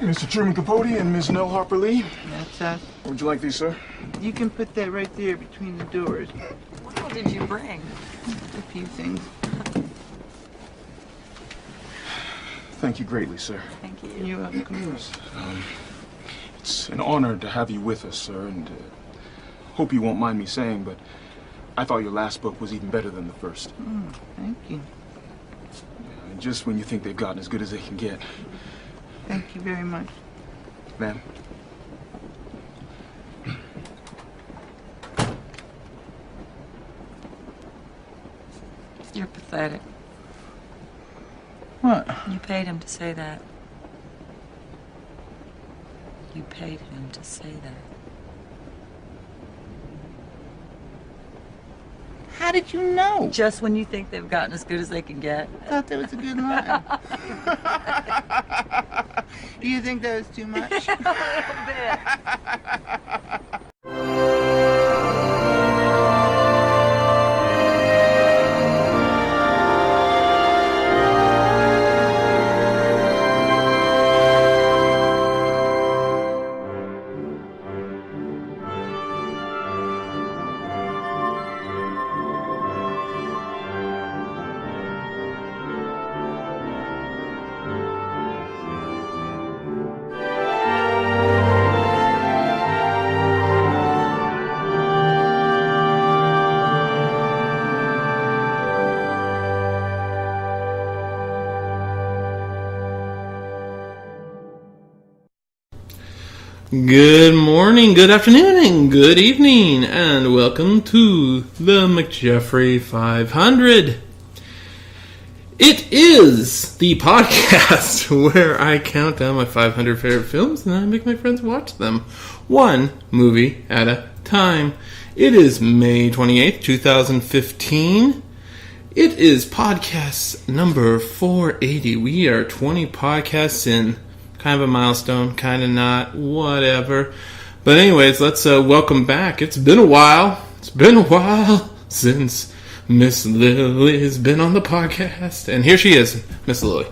Mr. Truman Capote and Miss Nell Harper Lee. That's us. What would you like these, sir? You can put that right there between the doors. What all did you bring? A few things. Thank you greatly, sir. Thank you. You're welcome. It's an honor to have you with us, sir, and hope you won't mind me saying, but I thought your last book was even better than the first. Thank you. And just when you think they've gotten as good as they can get. Thank you very much. Ma'am. You're pathetic. What? You paid him to say that. You paid him to say that. How did you know? Just when you think they've gotten as good as they can get. I thought that was a good line. Do you think that was too much? A little bit. Good morning, good afternoon, and good evening, and welcome to the McJeffrey 500. It is the podcast where I count down my 500 favorite films and I make my friends watch them, one movie at a time. It is May 28th, 2015. It is podcast number 480. We are 20 podcasts in. Kind of a milestone, kind of not, whatever. But anyways, let's welcome back. It's been a while. It's been a while since Miss Lily has been on the podcast. And here she is, Miss Lily.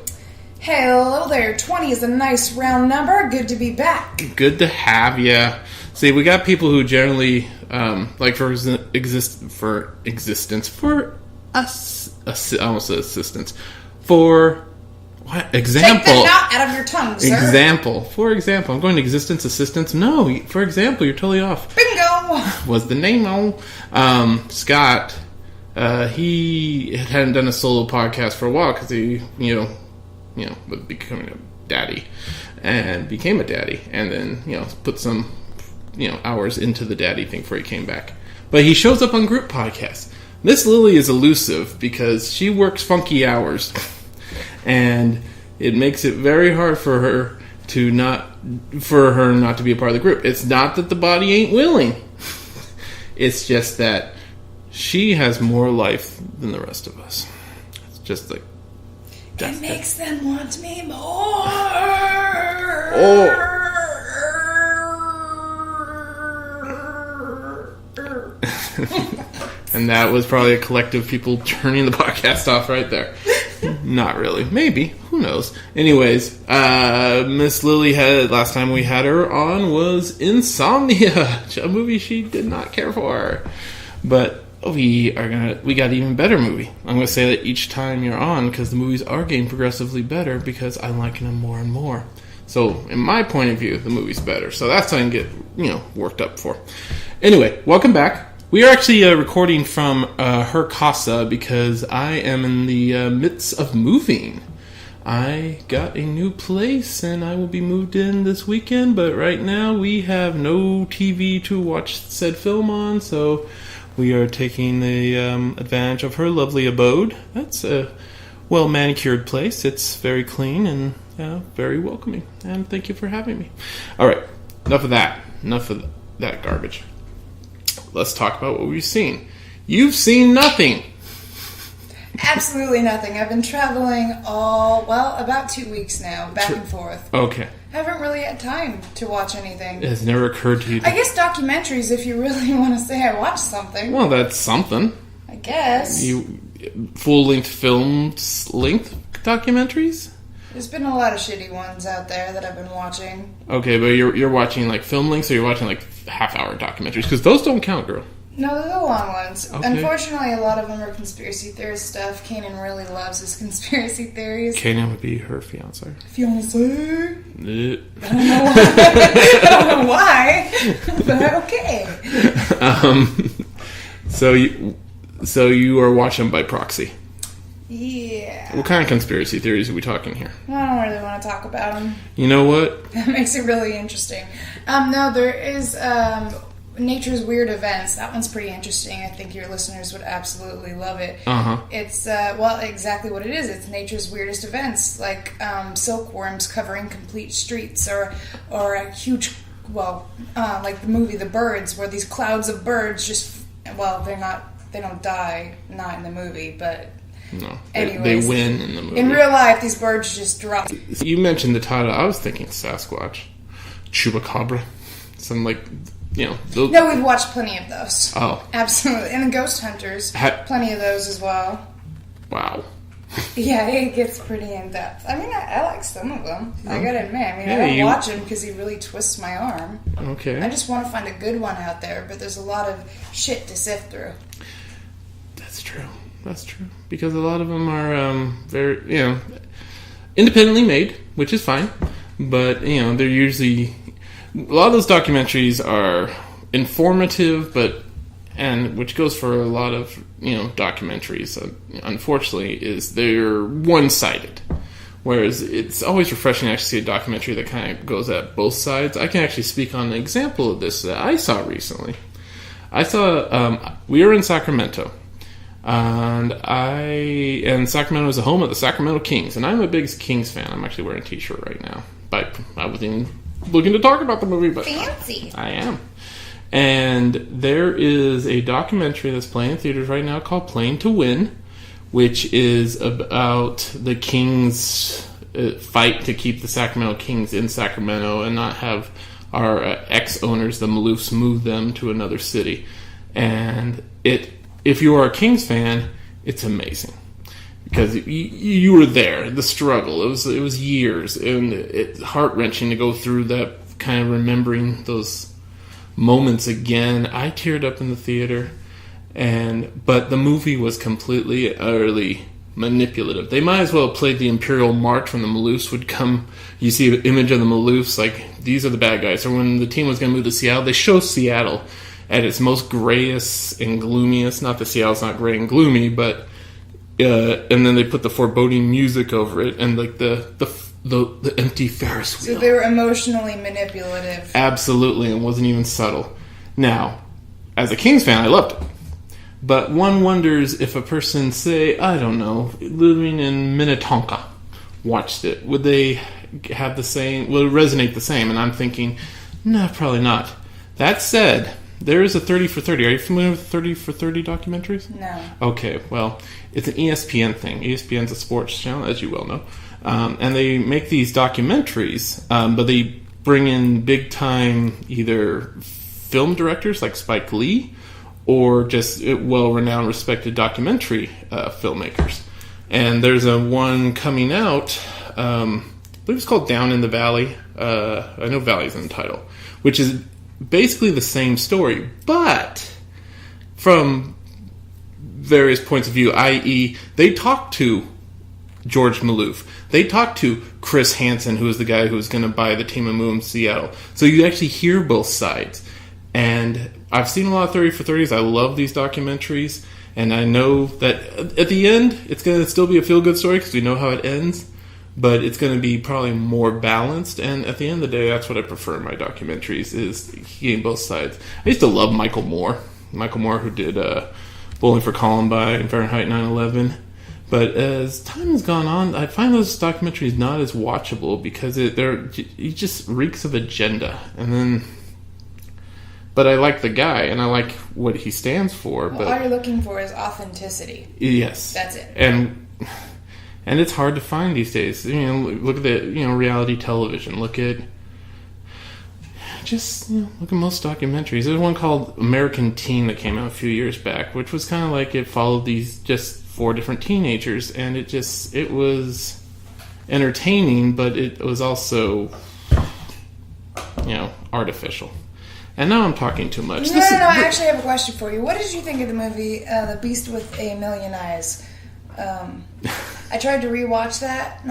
Hello there. 20 is a nice round number. Good to be back. Good to have you. See, we got people who generally, like for assistance, for what? Example. Take that knot out of your tongue, sir. Example. For example, I'm going to existence assistance. No, for example, you're totally off. Bingo! Was the name on? Scott, he hadn't done a solo podcast for a while because he, was becoming a daddy and became a daddy and then, put some, hours into the daddy thing before he came back. But he shows up on group podcasts. Miss Lily is elusive because she works funky hours. And it makes it very hard for her not to be a part of the group. It's not that the body ain't willing. It's just that she has more life than the rest of us. It's just like it makes them want me more. Oh. And that was probably a collective people turning the podcast off right there. Not really. Maybe. Who knows? Anyways, Miss Lily last time we had her on was Insomnia, a movie she did not care for. But we got an even better movie. I'm going to say that each time you're on because the movies are getting progressively better because I'm liking them more and more. So, in my point of view, the movie's better. So that's what I can get, worked up for. Anyway, welcome back. We are actually recording from her casa because I am in the midst of moving. I got a new place and I will be moved in this weekend, but right now we have no TV to watch said film on, so we are taking the advantage of her lovely abode. That's a well-manicured place. It's very clean and very welcoming, and thank you for having me. All right, enough of that garbage. Let's talk about what we've seen. You've seen nothing. Absolutely nothing. I've been traveling about 2 weeks now, back and forth. Okay. I haven't really had time to watch anything. It has never occurred to you I guess documentaries, if you really want to say I watched something. Well, that's something. I guess. Full-length films, documentaries? There's been a lot of shitty ones out there that I've been watching. Okay, but you're watching like film links, or you're watching like half-hour documentaries? Because those don't count, girl. No, they're the long ones. Okay. Unfortunately, a lot of them are conspiracy theorist stuff. Kanan really loves his conspiracy theories. Kanan would be her fiance. Fiancé? Eh. I don't know why, but okay. So you are watching by proxy. Yeah. What kind of conspiracy theories are we talking here? I don't really want to talk about them. You know what? That makes it really interesting. No, there is Nature's Weird Events. That one's pretty interesting. I think your listeners would absolutely love it. Uh-huh. It's, well, exactly what it is. It's nature's weirdest events, like silkworms covering complete streets, or a huge, like the movie The Birds, where these clouds of birds just, they don't die, not in the movie, but... No, anyways, they win in the movie. In real life, these birds just drop. You mentioned the title. I was thinking Sasquatch, Chupacabra, some like, those. No, we've watched plenty of those. Oh, absolutely, and the Ghost Hunters, plenty of those as well. Wow. Yeah, it gets pretty in depth. I mean, I like some of them. I gotta admit. I mean, Yeah, I don't watch him because he really twists my arm. Okay. I just want to find a good one out there, but there's a lot of shit to sift through. That's true. That's true. Because a lot of them are very, independently made, which is fine. But, they're usually... A lot of those documentaries are informative, and which goes for a lot of, documentaries, unfortunately, is they're one-sided. Whereas it's always refreshing to actually see a documentary that kind of goes at both sides. I can actually speak on an example of this that I saw recently. We were in Sacramento. And Sacramento is the home of the Sacramento Kings, and I'm a big Kings fan. I'm actually wearing a t-shirt right now. But I wasn't even looking to talk about the movie, but fancy. I am. And there is a documentary that's playing in theaters right now called Playing to Win, which is about the Kings' fight to keep the Sacramento Kings in Sacramento and not have our ex-owners, the Maloofs, move them to another city. And if you are a Kings fan, it's amazing because you were there. The struggle, it was years, and it's heart-wrenching to go through that, kind of remembering those moments again. I teared up in the theater, but the movie was completely, utterly manipulative. They might as well have played the Imperial March when the Maloofs would come. You see an image of the Maloofs, like, these are the bad guys. Or when the team was going to move to Seattle, they show Seattle at its most grayest and gloomiest. Not that Seattle's not gray and gloomy, but and then they put the foreboding music over it, and like the empty Ferris wheel. So they were emotionally manipulative. Absolutely, and wasn't even subtle. Now, as a Kings fan, I loved it. But one wonders if a person, say, I don't know, living in Minnetonka, watched it, would they have the same? Will it resonate the same? And I'm thinking, no, probably not. That said, there is a 30 for 30. Are you familiar with 30 for 30 documentaries? No. Okay, well, it's an ESPN thing. ESPN's a sports channel, as you well know. And they make these documentaries, but they bring in big-time either film directors like Spike Lee or just well-renowned, respected documentary filmmakers. And there's a one coming out, I believe it's called Down in the Valley. I know Valley's in the title, which is basically the same story, but from various points of view, i.e., they talk to George Maloof. They talked to Chris Hansen, who was the guy who was going to buy the team and move him to Seattle. So you actually hear both sides. And I've seen a lot of 30 for 30s. I love these documentaries. And I know that at the end, it's going to still be a feel-good story because we know how it ends. But it's going to be probably more balanced. And at the end of the day, that's what I prefer in my documentaries, is hearing both sides. I used to love Michael Moore. Michael Moore, who did Bowling for Columbine and Fahrenheit 9/11. But as time has gone on, I find those documentaries not as watchable because it just reeks of agenda. But I like the guy, and I like what he stands for. Well, but all you're looking for is authenticity. Yes, that's it. And it's hard to find these days. Look at the reality television. Look at most documentaries. There's one called American Teen that came out a few years back, which was kind of like it followed these just 4 different teenagers, and it was entertaining, but it was also, artificial. And now I'm talking too much. No, I actually have a question for you. What did you think of the movie The Beast with a Million Eyes? I tried to rewatch that.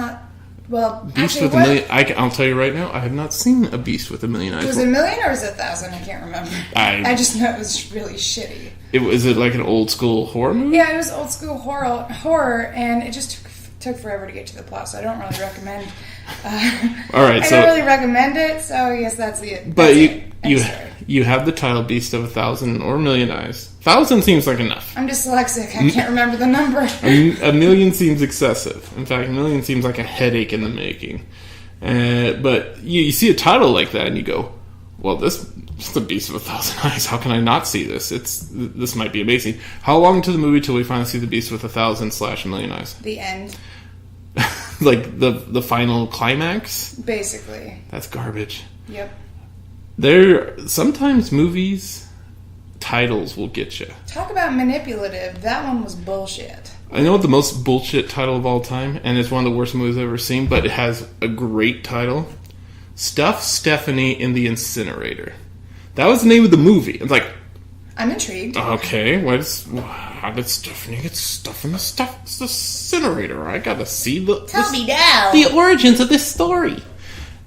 Beast with a Million... I'll tell you right now, I have not seen A Beast with a Million Eyes. Was it a million or was it 1,000? I can't remember. I just know it was really shitty. Was it like an old school horror movie? Yeah, it was old school horror, and it just took forever to get to the plot, so I don't really recommend... All right, I don't really recommend it, so I guess that's it. But you have the title Beast of 1,000 or a Million Eyes. 1,000 seems like enough. I'm dyslexic. I can't remember the number. A million seems excessive. In fact, a million seems like a headache in the making. But you see a title like that and you go, well, this is the Beast of 1,000 Eyes. How can I not see this? This might be amazing. How long to the movie till we finally see the Beast with 1,000/1 million eyes? The end. Like the final climax? Basically. That's garbage. Yep. Sometimes movies titles will get you. Talk about manipulative. That one was bullshit. I know the most bullshit title of all time, and it's one of the worst movies I've ever seen, but it has a great title. Stuff Stephanie in the Incinerator. That was the name of the movie. It's like, I'm intrigued. Okay, how did Stephanie get stuff in the incinerator? I gotta see Tell me now. the origins of this story.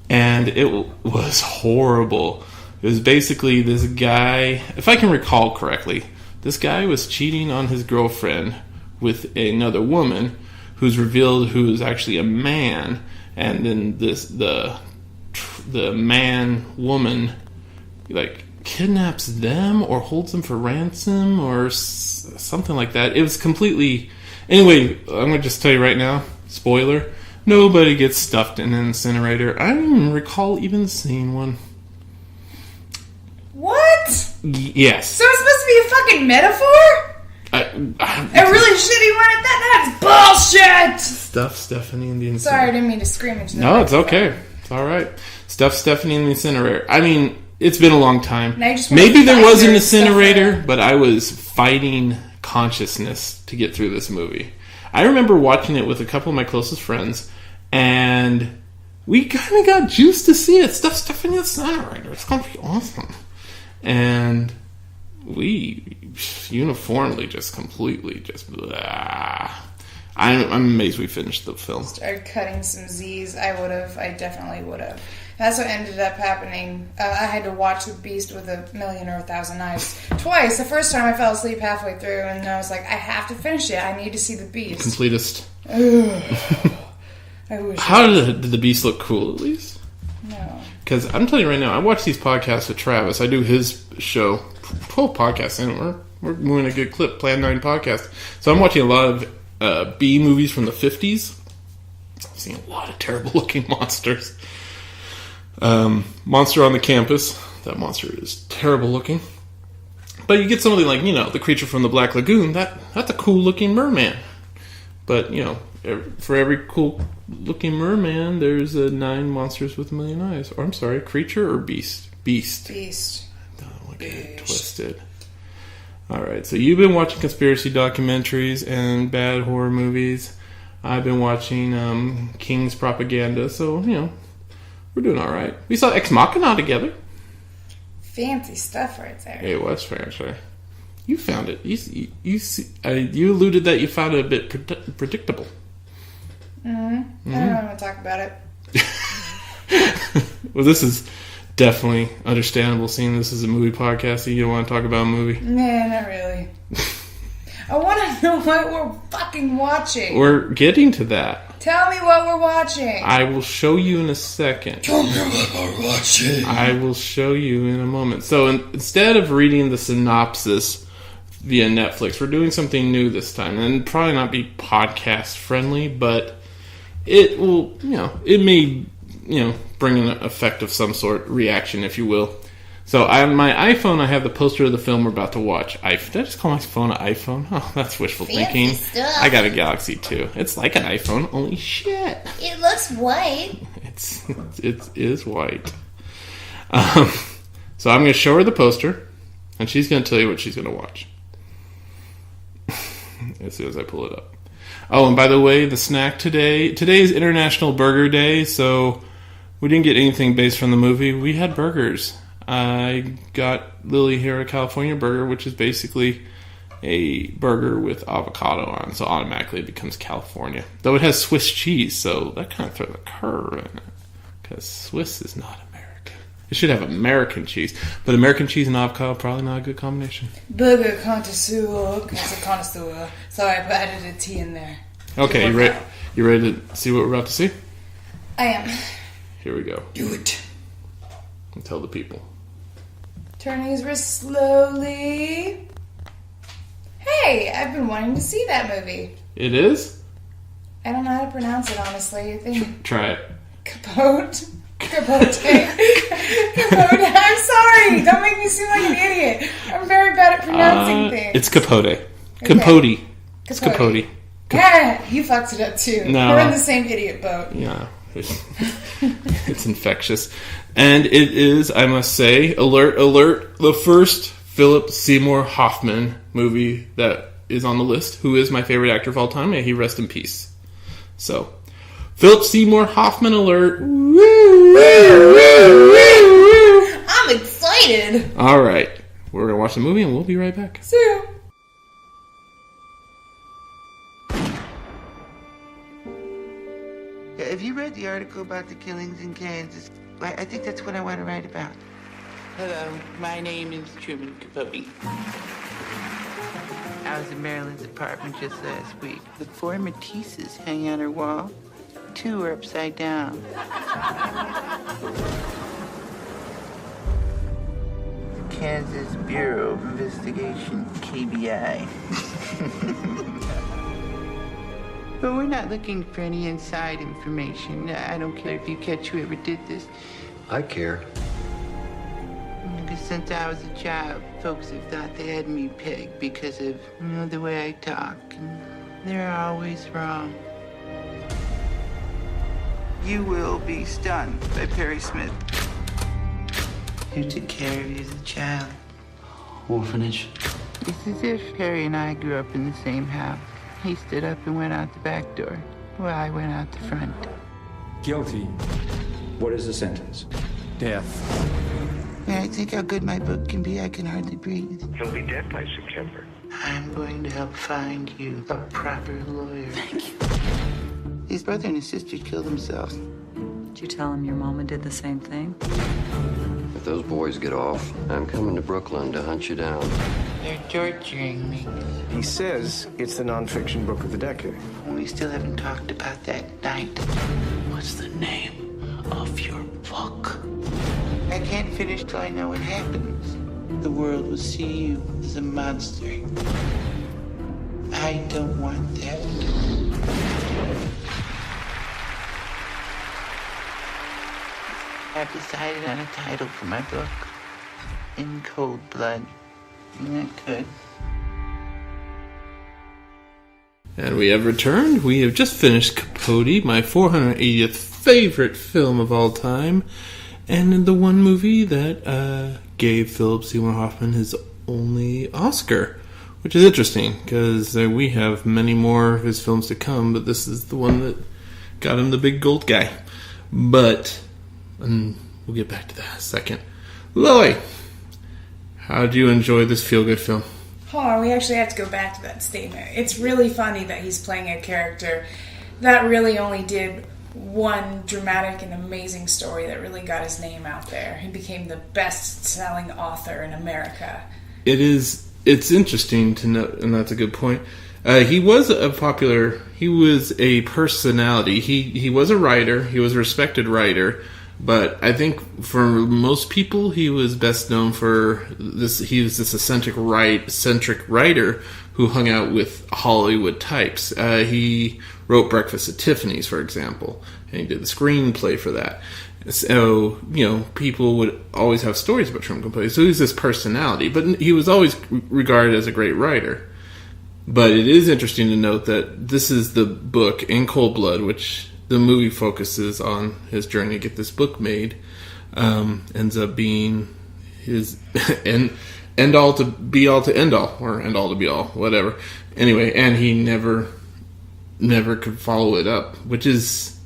And it was horrible. It was basically this guy, if I can recall correctly, this guy was cheating on his girlfriend with another woman who's revealed who is actually a man, and then the man-woman kidnaps them or holds them for ransom or something like that. It was completely... Anyway, I'm going to just tell you right now, spoiler, nobody gets stuffed in an incinerator. I don't even recall even seeing one. What? Yes. So it's supposed to be a fucking metaphor? A really shitty one at that? That's bullshit! Stuff Stephanie in the incinerator. Sorry, I didn't mean to scream into the No, it's okay. It's alright. Stuff Stephanie in the incinerator. I mean, it's been a long time. Maybe there was an incinerator, but I was fighting consciousness to get through this movie. I remember watching it with a couple of my closest friends, and we kind of got juiced to see it. Stuff in the incinerator. It's going to be awesome. And we uniformly blah. I'm amazed we finished the film. Started cutting some Z's. I definitely would have. That's what ended up happening. I had to watch The Beast with a Million or 1,000 Eyes twice. The first time I fell asleep halfway through, and I was like, I have to finish it. I need to see The Beast. Completist. I wish. How did The Beast look cool, at least? No. Because I'm telling you right now, I watch these podcasts with Travis. I do his show, 12 podcasts, and we're moving a good clip, Plan 9 podcast. So I'm watching a lot of B movies from the 50s. I've seen a lot of terrible looking monsters. Monster on the Campus. That monster is terrible looking. But you get something like, the creature from the Black Lagoon. That's a cool looking merman. But, for every cool looking merman, there's 9 monsters with a million eyes. Or, I'm sorry, creature or beast? Beast. Don't get it twisted. Alright, so you've been watching conspiracy documentaries and bad horror movies. I've been watching King's Propaganda, so, we're doing alright. We saw Ex Machina together. Fancy stuff right there. It was fancy. You found it. You alluded that you found it a bit predictable. Mm-hmm. I don't want to talk about it. Well, this is definitely understandable, seeing this is a movie podcast and you don't want to talk about a movie. Nah, not really. I want to know what we're fucking watching. We're getting to that. Tell me what we're watching. I will show you in a second. Tell me what we're watching. I will show you in a moment. So instead of reading the synopsis via Netflix, we're doing something new this time. And probably not be podcast friendly, but it will, it may, bring an effect of some sort, reaction, if you will. So on my iPhone, I have the poster of the film we're about to watch. Did I just call my phone an iPhone? Oh, that's wishful thinking. Stuff. I got a Galaxy too. It's like an iPhone, only shit. It looks white. It is white. So I'm going to show her the poster, and she's going to tell you what she's going to watch as soon as I pull it up. Oh, and by the way, the snack today is International Burger Day, so we didn't get anything based from the movie. We had burgers. I got Lily here a California burger, which is basically a burger with avocado on, so automatically it becomes California. Though it has Swiss cheese, so that kind of throws a curve in it, because Swiss is not American. It should have American cheese, but American cheese and avocado probably not a good combination. Burger connoisseur. It's a connoisseur. So I added a T in there. Okay, you ready to see what we're about to see? I am. Here we go. Do it. And tell the people. Turn these wrists slowly. Hey, I've been wanting to see that movie. It is? I don't know how to pronounce it, honestly. I think Try it. Capote. Capote. Capote. I'm sorry. Don't make me seem like an idiot. I'm very bad at pronouncing things. It's Capote. Capote. It's Capote. Yeah, you fucked it up too. No. We're in the same idiot boat. Yeah. It's infectious. And it is, I must say, alert, alert, the first Philip Seymour Hoffman movie that is on the list, who is my favorite actor of all time. May he rest in peace. So, Philip Seymour Hoffman alert. Woo, woo, woo, woo. I'm excited. All right. We're going to watch the movie and we'll be right back. See you. Have you read the article about the killings in Kansas? I think that's what I want to write about. Hello, my name is Truman Capote. I was in Marilyn's apartment just last week. The 4 Matisses hang on her wall. 2 are upside down. Kansas Bureau of Investigation, KBI. But we're not looking for any inside information. I don't care if you catch whoever did this. I care. Because since I was a child, folks have thought they had me pegged because of, the way I talk. And they're always wrong. You will be stunned by Perry Smith. Who took care of you as a child? Orphanage. It's as if Perry and I grew up in the same house. He stood up and went out the back door, while I went out the front. Guilty. What is the sentence? Death. When I think how good my book can be, I can hardly breathe. He'll be dead by September. I'm going to help find you a proper lawyer. Thank you. His brother and his sister killed themselves. Did you tell him your mama did the same thing? If those boys get off, I'm coming to Brooklyn to hunt you down. They're torturing me. He says it's the nonfiction book of the decade. We still haven't talked about that night. What's the name of your book? I can't finish till I know what happens. The world will see you as a monster. I don't want that. I've decided on a title for my book. In Cold Blood. Isn't that good? And we have returned. We have just finished Capote, my 480th favorite film of all time, and the one movie that gave Philip Seymour Hoffman his only Oscar, which is interesting because we have many more of his films to come, but this is the one that got him the big gold guy. But we'll get back to that in a second. Lily, how did you enjoy this feel-good film? Hold on, we actually have to go back to that statement. It's really funny that he's playing a character that really only did one dramatic and amazing story that really got his name out there. He became the best-selling author in America. It's interesting to note, and that's a good point. He was a personality. He was a writer. He was a respected writer. But I think for most people, he was best known for this. He was this eccentric writer who hung out with Hollywood types. He wrote Breakfast at Tiffany's, for example, and he did the screenplay for that. So, people would always have stories about Truman Capote. So he was this personality, but he was always regarded as a great writer. But it is interesting to note that this is the book, In Cold Blood, which the movie focuses on his journey to get this book made. Ends up being his end all to be all to end all, or end all to be all, whatever. Anyway, and he never never could follow it up, which is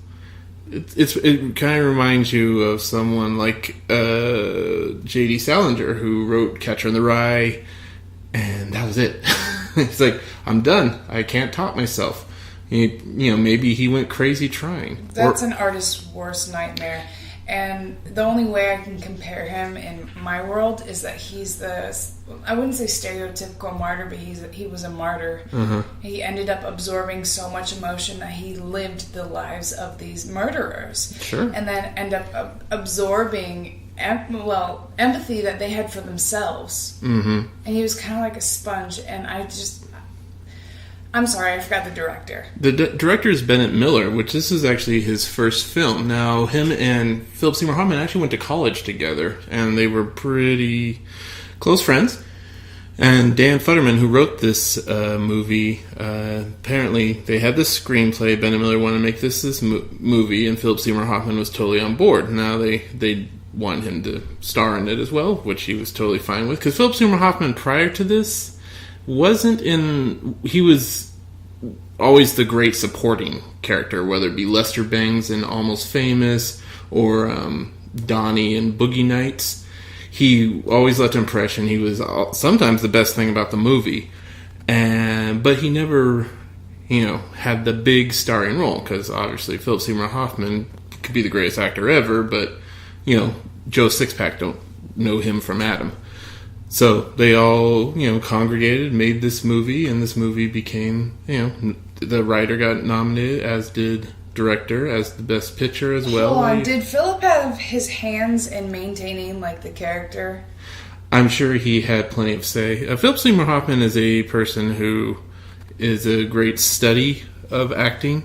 it kind of reminds you of someone like J.D. Salinger, who wrote Catcher in the Rye, and that was it. It's like, I'm done. I can't top myself. Maybe he went crazy trying. That's an artist's worst nightmare. And the only way I can compare him in my world is that he's I wouldn't say stereotypical martyr, but he was a martyr. Uh-huh. He ended up absorbing so much emotion that he lived the lives of these murderers. Sure. And then end up absorbing empathy that they had for themselves. Mm-hmm. And he was kind of like a sponge, and I'm sorry, I forgot the director. The director is Bennett Miller, which this is actually his first film. Now, him and Philip Seymour Hoffman actually went to college together, and they were pretty close friends. And Dan Futterman, who wrote this movie, apparently they had this screenplay. Bennett Miller wanted to make this movie, and Philip Seymour Hoffman was totally on board. Now they wanted him to star in it as well, which he was totally fine with. Because Philip Seymour Hoffman, prior to this, he was always the great supporting character, whether it be Lester Bangs in Almost Famous or Donnie in Boogie Nights. He always left an impression. He was sometimes the best thing about the movie, but he never, had the big starring role, because obviously Philip Seymour Hoffman could be the greatest actor ever, but Joe Sixpack don't know him from Adam. So they all, congregated, made this movie, and this movie became, the writer got nominated, as did director, as the best picture as well. Hold on, did Philip have his hands in maintaining, the character? I'm sure he had plenty of say. Philip Seymour Hoffman is a person who is a great study of acting,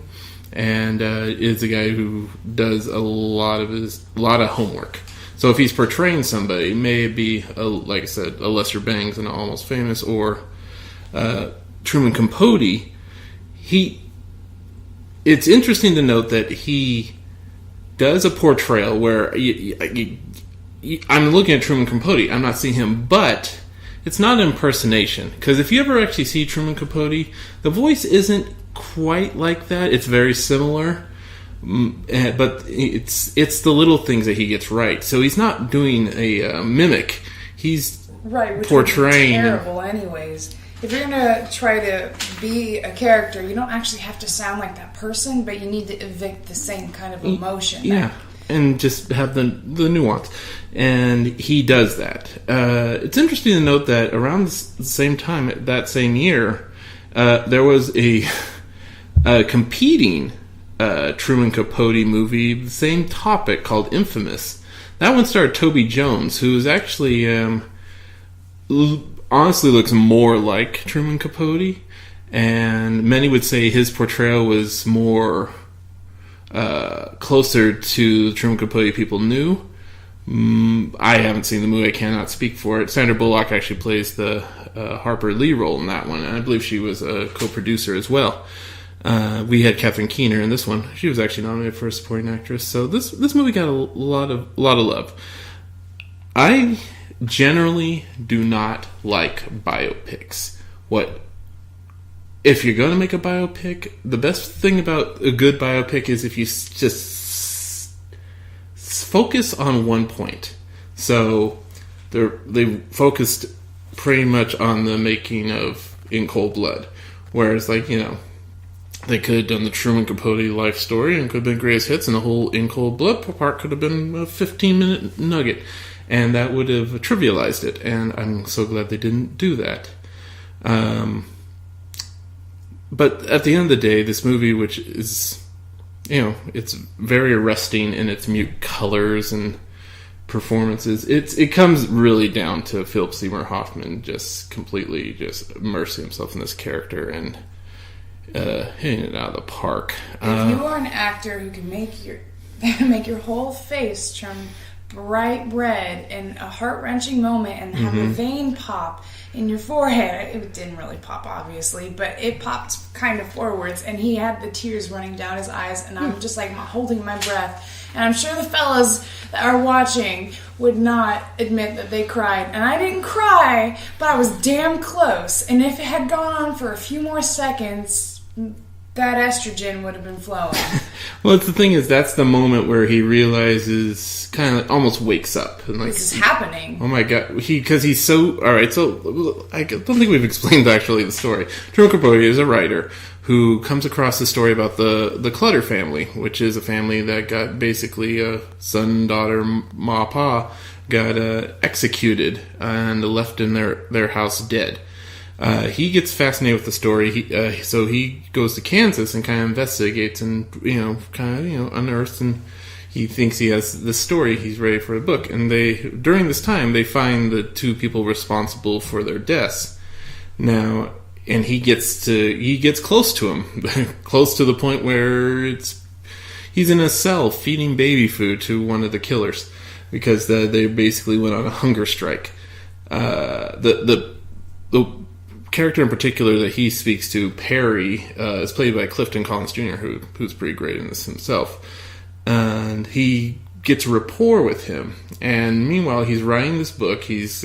and is a guy who does a lot of homework. So if he's portraying somebody, maybe, like I said, a Lester Bangs in Almost Famous, or Truman Capote, it's interesting to note that he does a portrayal where I'm looking at Truman Capote, I'm not seeing him, but it's not an impersonation. Because if you ever actually see Truman Capote, the voice isn't quite like that. It's very similar. But it's the little things that he gets right. So he's not doing a mimic. He's which portraying. Would be terrible, anyways. If you're gonna try to be a character, you don't actually have to sound like that person, but you need to evict the same kind of emotion. Yeah, and just have the nuance. And he does that. It's interesting to note that around the same time, that same year, there was a competing Truman Capote movie, the same topic, called Infamous. That one starred Toby Jones, who is actually honestly looks more like Truman Capote, and many would say his portrayal was more closer to the Truman Capote people knew. I haven't seen the movie, I cannot speak for it. Sandra Bullock actually plays the Harper Lee role in that one, and I believe she was a co-producer as well. We had Catherine Keener in this one. She was actually nominated for a supporting actress. So this movie got a lot of love. I generally do not like biopics. If you're going to make a biopic, the best thing about a good biopic is if you just focus on one point. So they focused pretty much on the making of In Cold Blood, whereas they could have done the Truman Capote life story and could have been greatest hits, and the whole In Cold Blood part could have been a 15-minute nugget, and that would have trivialized it, and I'm so glad they didn't do that. But at the end of the day, this movie, which is, it's very arresting in its mute colors and performances, it comes really down to Philip Seymour Hoffman just completely immersing himself in this character and hitting it out of the park. If you are an actor who can make your whole face turn bright red in a heart-wrenching moment and have a vein pop in your forehead, it didn't really pop obviously, but it popped kind of forwards, and he had the tears running down his eyes, and I'm just holding my breath, and I'm sure the fellas that are watching would not admit that they cried, and I didn't cry, but I was damn close, and if it had gone on for a few more seconds, That estrogen would have been flowing. Well, the thing is, that's the moment where he realizes, kind of almost wakes up. And like, This is happening. Oh my god. Because he's so... Alright, so I don't think we've explained actually the story. Truman Capote is a writer who comes across the story about the Clutter family, which is a family that got basically a son, daughter, ma, pa, got executed and left in their house dead. He gets fascinated with the story. So he goes to Kansas and kind of investigates and, unearths, and he thinks he has this story. He's ready for a book. And during this time, they find the two people responsible for their deaths. Now, and he gets close to him, close to the point where he's in a cell feeding baby food to one of the killers because they basically went on a hunger strike. The character in particular that he speaks to, Perry, is played by Clifton Collins Jr., who's pretty great in this himself. And he gets a rapport with him. And meanwhile, he's writing this book. He's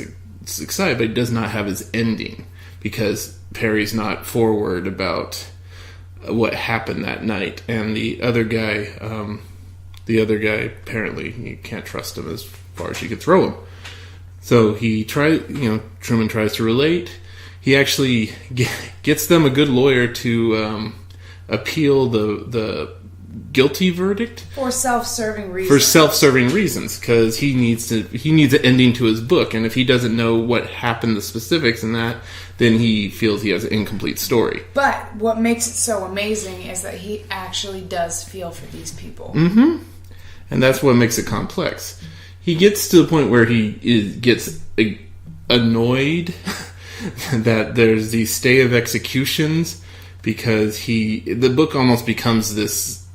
excited, but he does not have his ending because Perry's not forward about what happened that night. And the other guy, apparently, you can't trust him as far as you can throw him. So Truman tries to relate. He actually gets them a good lawyer to appeal the guilty verdict For self-serving reasons. for self-serving reasons, because he needs an ending to his book, and if he doesn't know what happened, the specifics in that, then he feels he has an incomplete story. But what makes it so amazing is that he actually does feel for these people. Mm-hmm. And that's what makes it complex. He gets to the point where he gets annoyed that there's these stay of executions because the book almost becomes this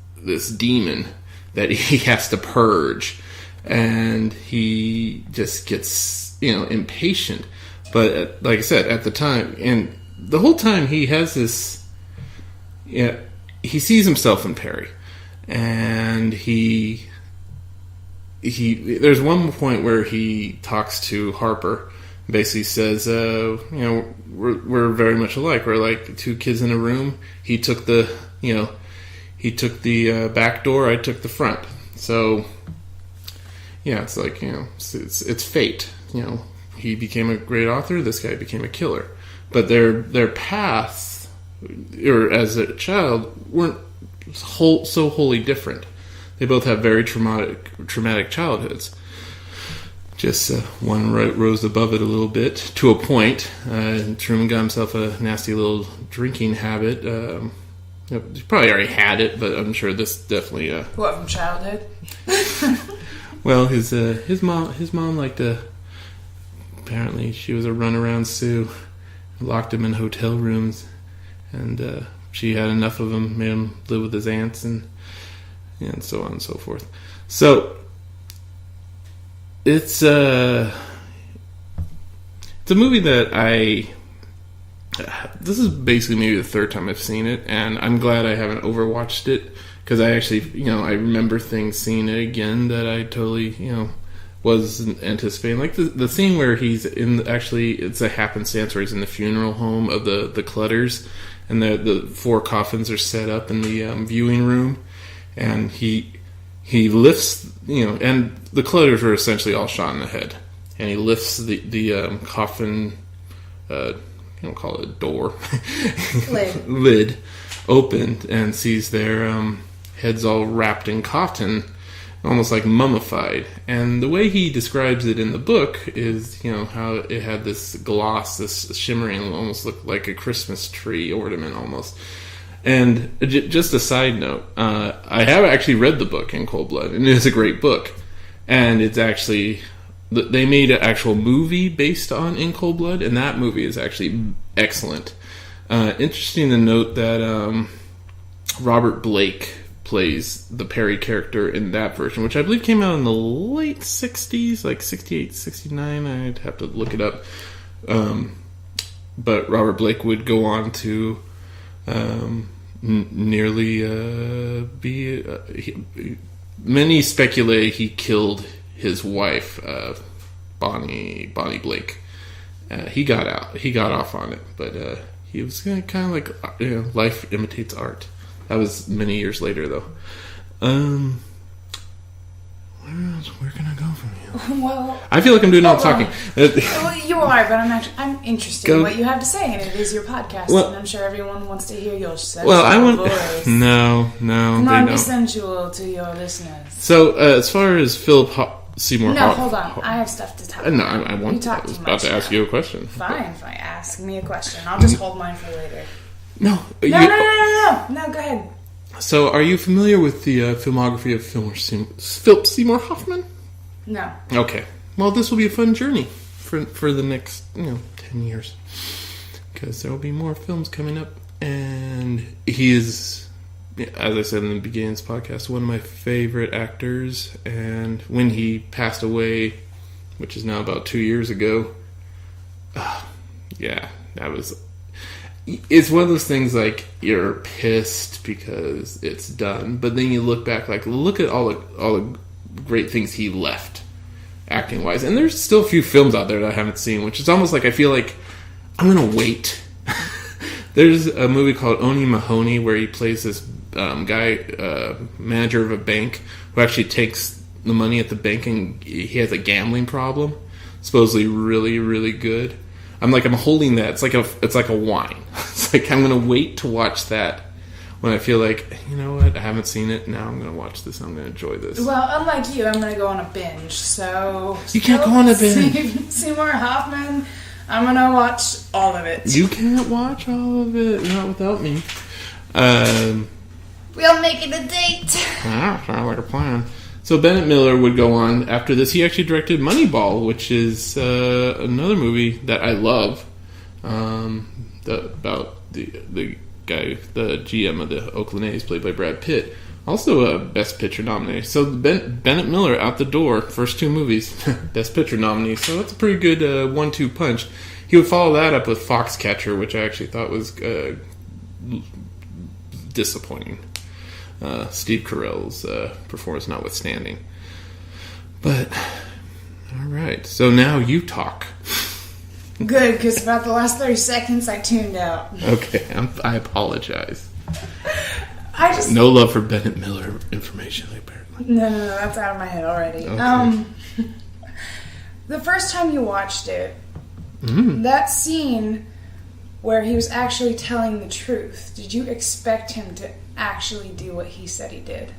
demon that he has to purge, and he just gets impatient. But like I said, at the time, and the whole time, he has this. He sees himself in Perry, and there's one point where he talks to Harper. Basically says, we're very much alike. We're like two kids in a room. He took the back door. I took the front. So, yeah, it's like, it's fate. He became a great author. This guy became a killer. But their paths, or as a child, weren't so wholly different. They both have very traumatic childhoods. Just one rose above it a little bit, to a point. Truman got himself a nasty little drinking habit. He probably already had it, but I'm sure this definitely... What, from childhood? Well, his mom liked to... Apparently, she was a runaround Sue. Locked him in hotel rooms. And she had enough of him, made him live with his aunts, and so on and so forth. So... It's a movie that this is basically maybe the third time I've seen it, and I'm glad I haven't overwatched it, because I actually, I remember seeing it again that I totally, wasn't anticipating. Like the scene where he's it's a happenstance where he's in the funeral home of the Clutters, and the 4 coffins are set up in the viewing room, and he lifts, and the Clutters were essentially all shot in the head. And he lifts the coffin, call it a door, lid open, and sees their heads all wrapped in cotton, almost like mummified. And the way he describes it in the book is, how it had this gloss, this shimmering, almost looked like a Christmas tree ornament almost. And just a side note, I have actually read the book In Cold Blood, and it is a great book. And it's actually, they made an actual movie based on In Cold Blood, and that movie is actually excellent. Interesting to note that Robert Blake plays the Perry character in that version, which I believe came out in the late 60s, like 68, 69. I'd have to look it up. But Robert Blake would go on to many speculate he killed his wife, Bonnie Blake. He got off on it, but he was kind of like life imitates art. That was many years later, though. Where can I go from here? Well, I feel like I'm doing all the talking. Well, you are, but I'm interested in what you have to say, and it is your podcast, well, and I'm sure everyone wants to hear your sensual voice. No, Come on, be sensual to your listeners. So, as far as Seymour No, Hoffman... hold on. I have stuff to talk about. No, I was about to ask you a question. Fine. Ask me a question. I'll just hold mine for later. No, go ahead. So, are you familiar with the filmography of Seymour Hoffman? No. Okay. Well, this will be a fun journey for the next 10 years. Because there will be more films coming up. And he is, as I said in the beginning of this podcast, one of my favorite actors. And when he passed away, which is now about 2 years ago, that was... It's one of those things like you're pissed because it's done, but then you look back, like look at all the great things he left, acting wise. And there's still a few films out there that I haven't seen, which is almost like I feel like I'm gonna wait. There's a movie called Oni Mahoney where he plays this guy, manager of a bank, who actually takes the money at the bank, and he has a gambling problem. Supposedly really, really good. I'm holding that. It's like a wine. It's like I'm gonna wait to watch that when I feel like, you know what, I haven't seen it. Now I'm gonna watch this. I'm gonna enjoy this. Well, unlike you, I'm gonna go on a binge. So you can't go on a binge. Seymour Hoffman. I'm gonna watch all of it. You can't watch all of it. Not without me. We'll make it a date. Sounds like a plan. So Bennett Miller would go on after this. He actually directed Moneyball, which is another movie that I love. About the guy, the GM of the Oakland A's, played by Brad Pitt. Also a Best Picture nominee. So Bennett Miller out the door, first two movies, Best Picture nominee. So that's a pretty good 1-2 punch. He would follow that up with Foxcatcher, which I actually thought was disappointing. Steve Carell's performance notwithstanding. But, alright. So now you talk. Good, because about the last 30 seconds I tuned out. Okay, I apologize. I no love for Bennett Miller information, apparently. No, that's out of my head already. Okay. The first time you watched it, that scene where he was actually telling the truth, did you expect him to actually do what he said he did?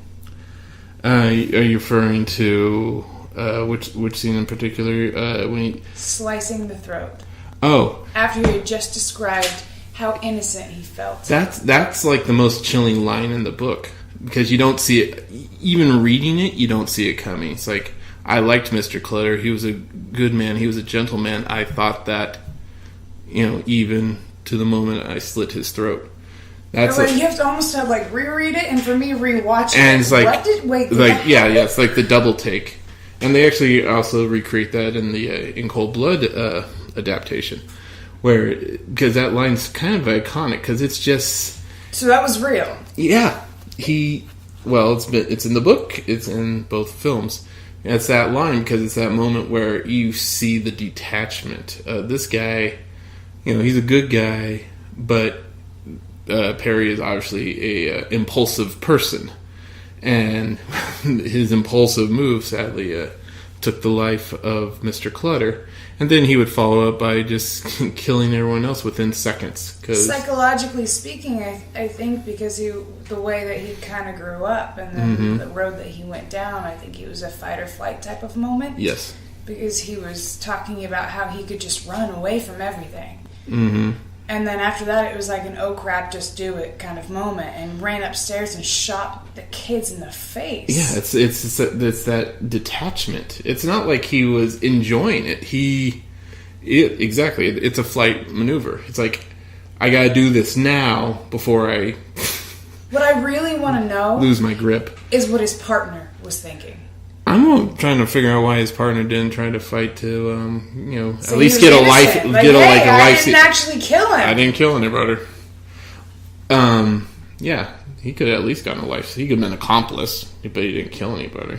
Are you referring to which scene in particular? When he... Slicing the throat. Oh. After he had just described how innocent he felt. That's like the most chilling line in the book, because you don't see it. Even reading it, you don't see it coming. It's like, I liked Mr. Clutter. He was a good man. He was a gentleman. I thought that, even to the moment I slit his throat. That's you have to almost have reread it, and for me rewatch it. And it's it's like the double take, and they actually also recreate that in the In Cold Blood adaptation, because that line's kind of iconic because it's just. So that was real. Yeah, it's in the book. It's in both films. And it's that line because it's that moment where you see the detachment. This guy, he's a good guy, but. Perry is obviously a impulsive person, and his impulsive move sadly took the life of Mr. Clutter, and then he would follow up by just killing everyone else within seconds. Psychologically speaking, I think because the way that he kind of grew up and then the road that he went down, I think it was a fight or flight type of moment. Yes, because he was talking about how he could just run away from everything. Mm-hmm. And then after that, it was like an oh crap, just do it kind of moment, and ran upstairs and shot the kids in the face. Yeah, it's that detachment. It's not like he was enjoying it. Exactly. It's a flight maneuver. It's like, I gotta do this now before I. What I really want to know lose my grip is what his partner was thinking. I'm trying to figure out why his partner didn't try to fight to, so at least get a life. I didn't actually kill him. I didn't kill anybody. Yeah, he could have at least gotten a life. He could have been an accomplice, but he didn't kill anybody.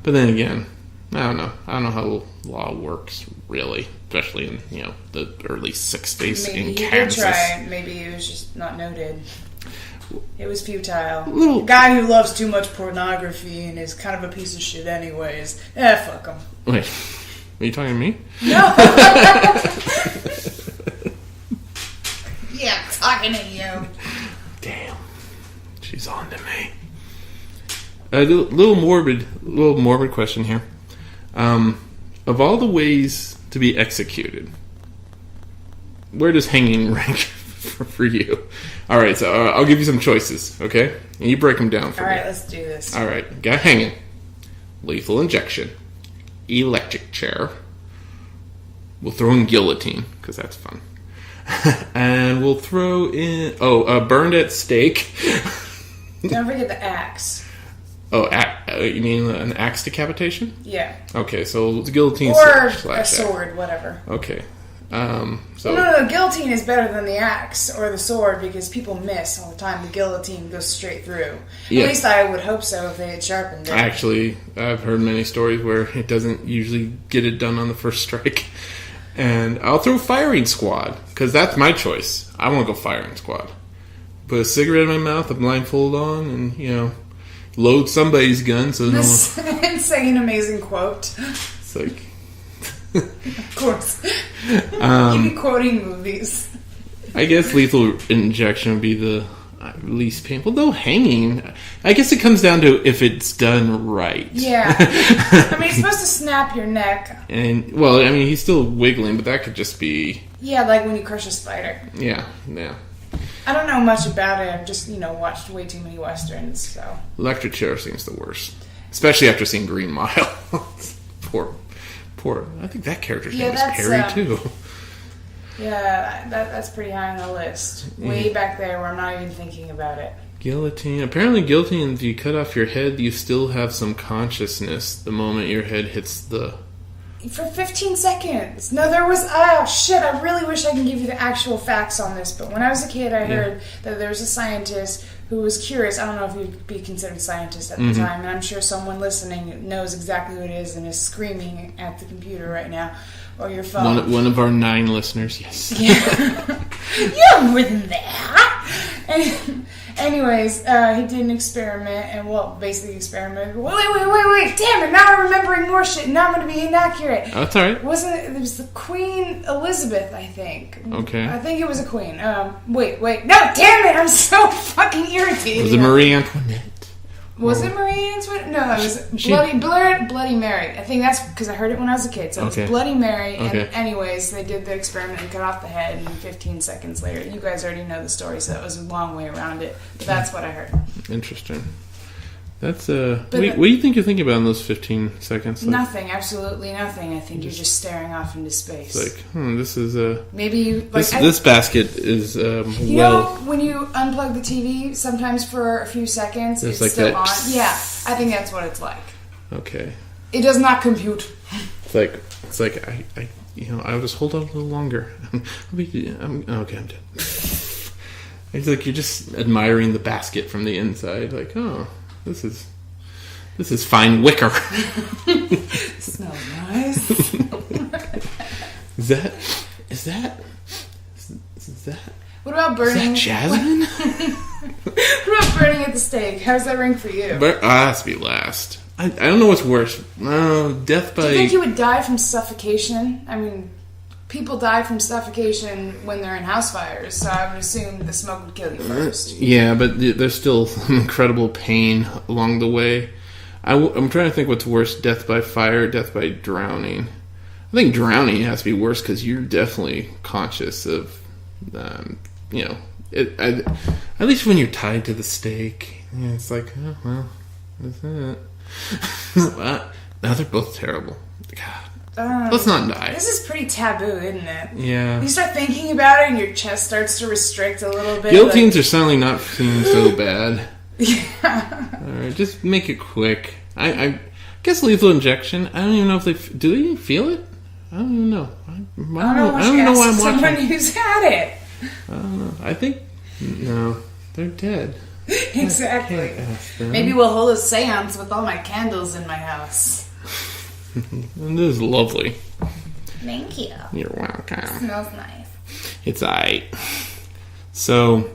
But then again, I don't know. I don't know how law works really, especially in the early '60s maybe in he Kansas. Did try. Maybe it was just not noted. It was futile. Little- A guy who loves too much pornography and is kind of a piece of shit anyways. Fuck him. Wait, are you talking to me? No. Yeah, I'm talking to you. Damn, she's on to me. A little morbid question here. Of all the ways to be executed, where does hanging rank for you? All right, so I'll give you some choices, okay? And you break them down for me. All right, let's do this. All right, got hanging, lethal injection, electric chair. We'll throw in guillotine because that's fun, and we'll throw in burned at stake. Don't forget the axe. Oh, you mean an axe decapitation? Yeah. Okay, so it's guillotine Or a slash sword, axe. whatever. Okay. So No, guillotine is better than the axe or the sword because people miss all the time. The guillotine goes straight through. Yeah. At least I would hope so if they had sharpened it. actually, I've heard many stories where it doesn't usually get it done on the first strike. And I'll throw firing squad because that's my choice. I want to go firing squad. Put a cigarette in my mouth, a blindfold on, and load somebody's gun so no one. This insane, amazing quote. It's like. Of course. You be quoting movies. I guess lethal injection would be the least painful. Though hanging, I guess it comes down to if it's done right. Yeah. I mean, it's supposed to snap your neck. And, well, I mean, he's still wiggling, but that could just be... Yeah, like when you crush a spider. Yeah. I don't know much about it. I've just, watched way too many westerns, so... Electric chair seems the worst. Especially after seeing Green Mile. Poor. I think that character's name is Perry, too. Yeah, that's pretty high on the list. Way back there where I'm not even thinking about it. Guillotine. Apparently guillotine, if you cut off your head, you still have some consciousness the moment your head hits the... For 15 seconds. No, there was... Oh, shit, I really wish I could give you the actual facts on this, but when I was a kid, I heard that there was a scientist who was curious. I don't know if you'd be considered a scientist at the time, and I'm sure someone listening knows exactly who it is and is screaming at the computer right now, or your phone. One of our 9 listeners, yes. Yeah. You're more than that. Anyways, he did an experiment, and basically experiment. Wait! Damn it! Now I'm remembering more shit. Now I'm going to be inaccurate. Oh, that's all right. It was the Queen Elizabeth, I think. Okay. I think it was a queen. Wait. No, damn it! I'm so fucking irritated. Was it Marie Antoinette? Was it Marie Antoinette? No, it was Bloody Mary. I think that's because I heard it when I was a kid. So it was Bloody Mary. Okay. And anyways, they did the experiment and cut off the head, and 15 seconds later, you guys already know the story, so that was a long way around it. But that's what I heard. Interesting. That's what do you think you're thinking about in those 15 seconds? Like, Nothing, absolutely nothing. I think you're just staring off into space. It's like, this is maybe you this basket is you know when you unplug the TV, sometimes for a few seconds it's like still that. on. Yeah, I think that's what it's like. Okay. It does not compute. It's like I I'll just hold on a little longer. I'm dead. It's like you're just admiring the basket from the inside. Like, oh, this is fine wicker. Smells nice. Is that? What about burning? Is that jasmine? What about burning at the stake? How does that ring for you? Has to be last. I don't know what's worse. Death by... Do you think you would die from suffocation? I mean, people die from suffocation when they're in house fires, so I would assume the smoke would kill you first. Yeah, but there's still some incredible pain along the way. I'm trying to think what's worse, death by fire, death by drowning. I think drowning has to be worse because you're definitely conscious of, at least when you're tied to the stake. Yeah, it's like, oh, well, that's it. Now they're both terrible. God. Let's not die. This is pretty taboo, isn't it? Yeah. You start thinking about it and your chest starts to restrict a little bit. Guillotines are suddenly not seeming so bad. Yeah. Alright, just make it quick. I guess lethal injection. I don't even know if do they even feel it? I don't even know. I don't even know why I'm watching. Someone who's had it. I don't know. I think no, they're dead. Exactly. Maybe we'll hold a seance with all my candles in my house. This is lovely. Thank you. You're welcome. It smells nice. It's aight. So,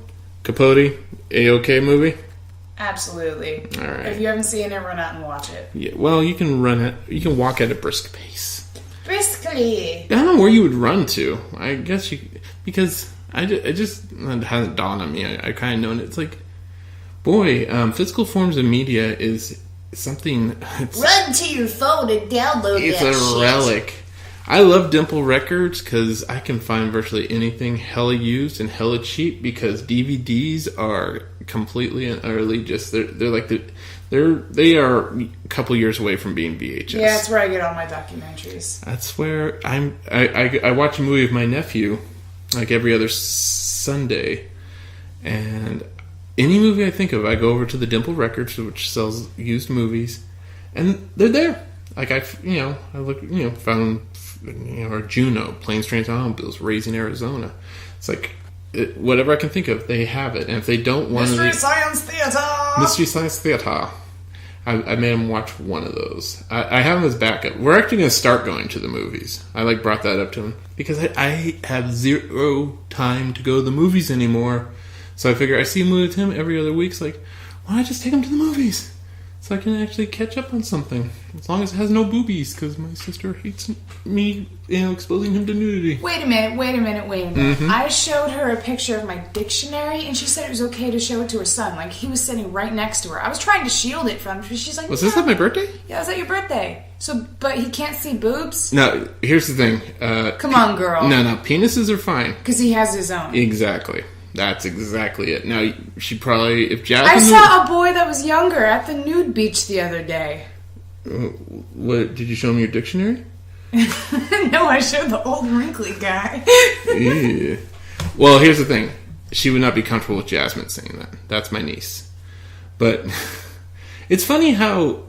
Capote, A-OK movie? Absolutely. All right. If you haven't seen it, run out and watch it. Yeah, well, you can run it. You can walk at a brisk pace. Briskly. I don't know where you would run to. I guess you... Because it hasn't dawned on me. I kind of known it. It's like, boy, physical forms of media is something... Run to your phone and download It's that a relic. I love Dimple Records because I can find virtually anything hella used and hella cheap because DVDs are completely and utterly just they are a couple years away from being VHS. Yeah, that's where I get all my documentaries. That's where I watch a movie with my nephew like every other Sunday, and any movie I think of, I go over to the Dimple Records, which sells used movies, and they're there. Like I look, found, or Juno, Planes, Trains, and Automobiles, Raising Arizona. It's like whatever I can think of, they have it. And if they don't want Mystery Science Theater, I made them watch one of those. I have them as backup. We're actually going to start going to the movies. I brought that up to him because I have zero time to go to the movies anymore. So I figure I see a movie with him every other week. It's like, why don't I just take him to the movies? So I can actually catch up on something. As long as it has no boobies, because my sister hates me, exposing him to nudity. Wait a minute. Mm-hmm. I showed her a picture of my dictionary, and she said it was okay to show it to her son. Like, he was sitting right next to her. I was trying to shield it from her, but she's like, Was this at my birthday? Yeah, it was at your birthday. So, but he can't see boobs? No, here's the thing. Come on, girl. No, penises are fine. Because he has his own. Exactly. That's exactly it. Now, she probably... if Jasmine... I saw a boy that was younger at the nude beach the other day. What? Did you show him your dictionary? No, I showed the old wrinkly guy. Yeah. Well, here's the thing. She would not be comfortable with Jasmine saying that. That's my niece. But it's funny how...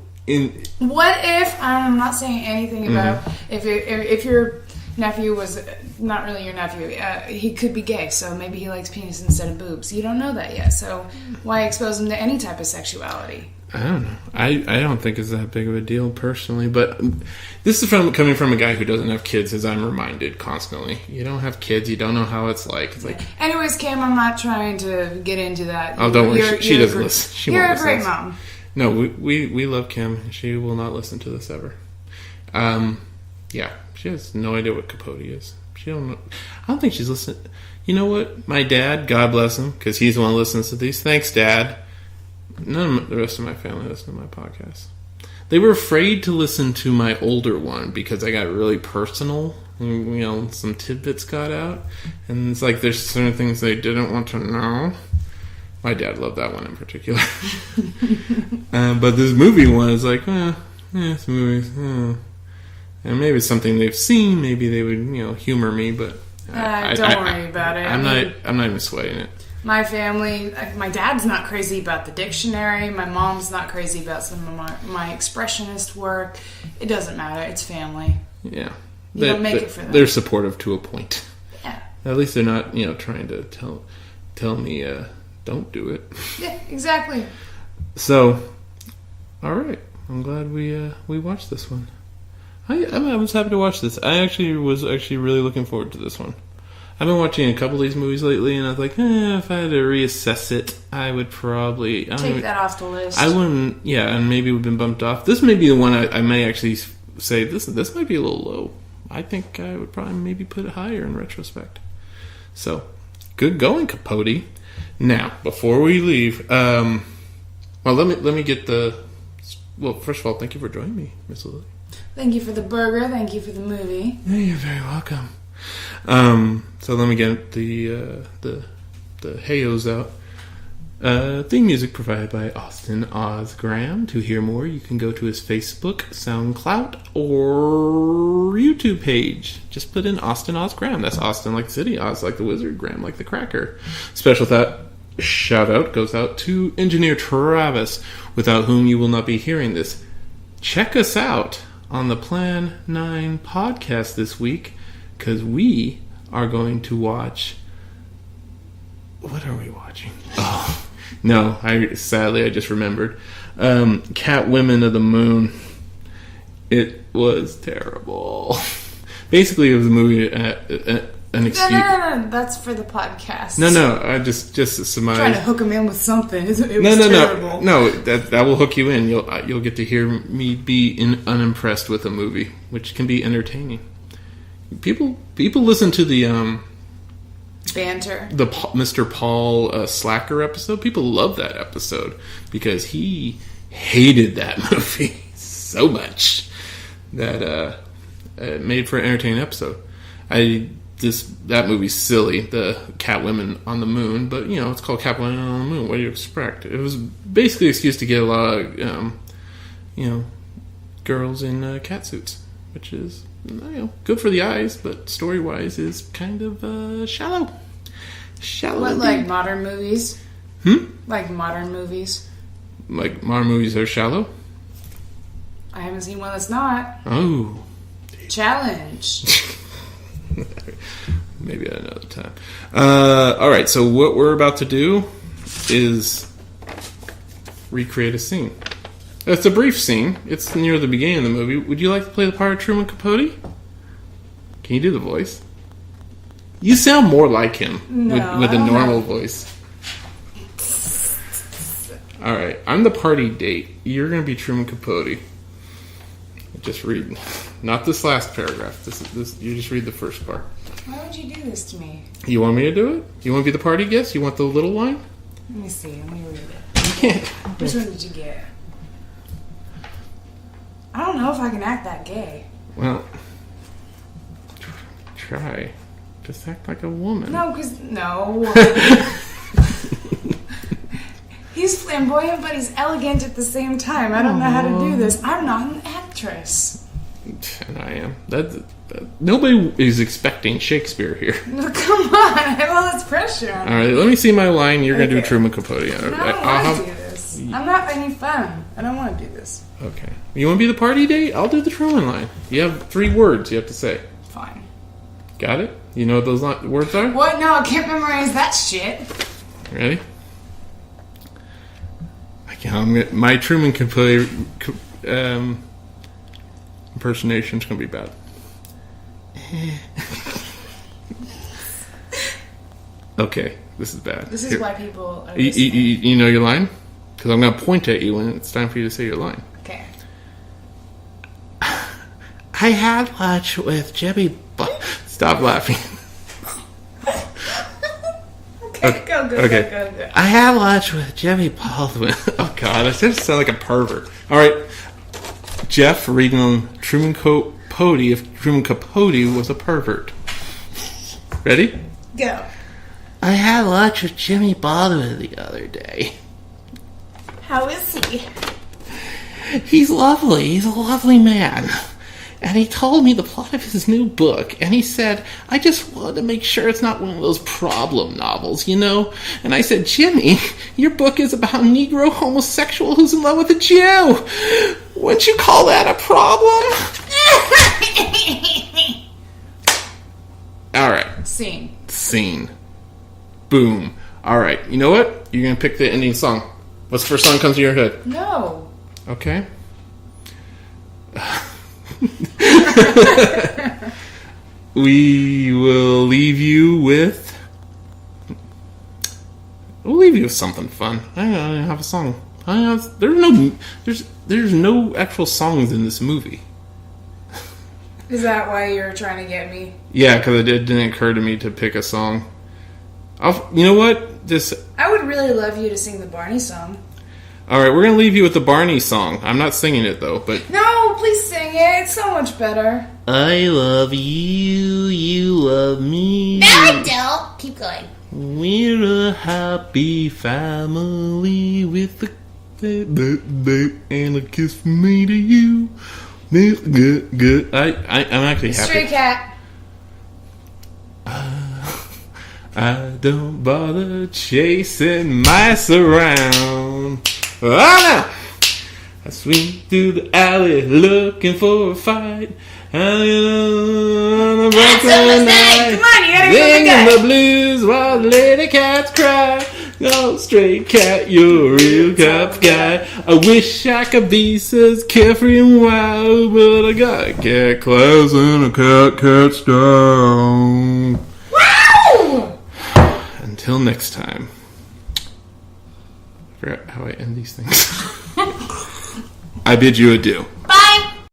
What if... I'm not saying anything about... If your nephew was... Not really your nephew. He could be gay, so maybe he likes penis instead of boobs. You don't know that yet, so why expose him to any type of sexuality? I don't know. I don't think it's that big of a deal personally, but this is coming from a guy who doesn't have kids, as I'm reminded constantly. You don't have kids, you don't know how it's like. It's like. Anyways, Kim, I'm not trying to get into that. Oh, don't worry. She doesn't listen. You're a great mom. No, we love Kim. She will not listen to this ever. Yeah, she has no idea what Capote is. She don't know. I don't think she's listening. You know what? My dad, God bless him, because he's the one who listens to these. Thanks, Dad. None of the rest of my family listen to my podcast. They were afraid to listen to my older one because I got really personal. And, some tidbits got out. And it's like there's certain things they didn't want to know. My dad loved that one in particular. But this movie one is like, it's movies. And maybe it's something they've seen. Maybe they would, humor me. But don't worry about it. I'm not even sweating it. My family, my dad's not crazy about the dictionary. My mom's not crazy about some of my expressionist work. It doesn't matter. It's family. Yeah. You don't make it for them. They're supportive to a point. Yeah. At least they're not, trying to tell me, don't do it. Yeah, exactly. So, all right. I'm glad we watched this one. I was happy to watch this. I was really looking forward to this one. I've been watching a couple of these movies lately, and I was like, if I had to reassess it, I would probably... Take that off the list. I wouldn't... Yeah, and maybe we've been bumped off. This may be the one I may actually say, this might be a little low. I think I would probably maybe put it higher in retrospect. So, good going, Capote. Now, before we leave... well, let me get the... Well, first of all, thank you for joining me, Miss Lily. Thank you for the burger. Thank you for the movie. Yeah, you're very welcome. So let me get the Hayos out. Theme music provided by Austin Osgram. To hear more, you can go to his Facebook, SoundCloud, or YouTube page. Just put in Austin Osgram. That's Austin like the city, Oz like the wizard, Graham like the cracker. Special shout out goes out to Engineer Travis, without whom you will not be hearing this. Check us out on the Plan 9 podcast this week, because we are going to watch... What are we watching? Oh, no. Sadly, I just remembered. Cat Women of the Moon. It was terrible. Basically, it was a movie an excuse. No. That's for the podcast. No. I just surmise. Trying to hook him in with something. It was terrible. No. That will hook you in. You'll get to hear me be unimpressed with a movie, which can be entertaining. People listen to the banter. The Mr. Paul Slacker episode. People love that episode because he hated that movie so much that it made for an entertaining episode. That movie's silly, the Catwomen on the Moon, but it's called Catwomen on the Moon. What do you expect? It was basically an excuse to get a lot of girls in catsuits, which is good for the eyes, but story wise is kind of shallow. What, like modern movies? Like modern movies? Like modern movies are shallow? I haven't seen one that's not. Oh. Challenge. Maybe at another time. Alright, so what we're about to do is recreate a scene. It's a brief scene. It's near the beginning of the movie. Would you like to play the part of Truman Capote? Can you do the voice? You sound more like him with a normal voice. Alright, I'm the party date. You're going to be Truman Capote. Just read. Not this last paragraph. This. You just read the first part. Why would you do this to me? You want me to do it? You want to be the party guest? You want the little line? Let me see. Let me read it. Which one did you get? I don't know if I can act that gay. Well, try. Just act like a woman. No, because... No. He's flamboyant, but he's elegant at the same time. I don't know how to do this. I'm not an actress. And I am. Nobody is expecting Shakespeare here. No, come on. I have all this pressure on me. All right, let me see my line. You're going to do Truman Capote. No, I don't want to do this. I'm not any fun. I don't want to do this. Okay. You want to be the party date? I'll do the Truman line. You have 3 words you have to say. Fine. Got it? You know what those words are? What? No, I can't memorize that shit. Ready? My Truman Capote impersonation is going to be bad. Okay, this is bad. This is why people are you know your line? Because I'm going to point at you when it's time for you to say your line. Okay. I had lunch with Jimmy. Stop laughing. Okay, go. I had lunch with Jimmy Baldwin. Oh, God, I just sound like a pervert. All right. Jeff reading on Truman Capote if Truman Capote was a pervert. Ready? Go. I had lunch with Jimmy Baldwin the other day. How is he? He's lovely. He's a lovely man. And he told me the plot of his new book, and he said, I just wanted to make sure it's not one of those problem novels, And I said, Jimmy, your book is about a Negro homosexual who's in love with a Jew. Wouldn't you call that a problem? All right. Scene. Boom. All right. You know what? You're going to pick the ending song. What's the first song that comes to your head? No. Okay. We will leave you with... We'll leave you with something fun. I don't have a song. There's no actual songs in this movie. Is that why you're trying to get me? Yeah, because it didn't occur to me to pick a song. You know what? I would really love you to sing the Barney song. Alright, we're going to leave you with the Barney song. I'm not singing it, though, but... No, please sing it. It's so much better. I love you, you love me. No, I don't. Keep going. We're a happy family with a and a kiss from me to you. Good. I'm actually happy. Stray cat. I don't bother chasing mice around. Oh no! I swing through the alley looking for a fight. On the Come on, you gotta singing the blues while the lady cats cry. Oh, stray cat, you're a real cop guy. I wish I could be so carefree and wild, but I got cat claws and a cat style. until next time. I forgot how I end these things. I bid you adieu.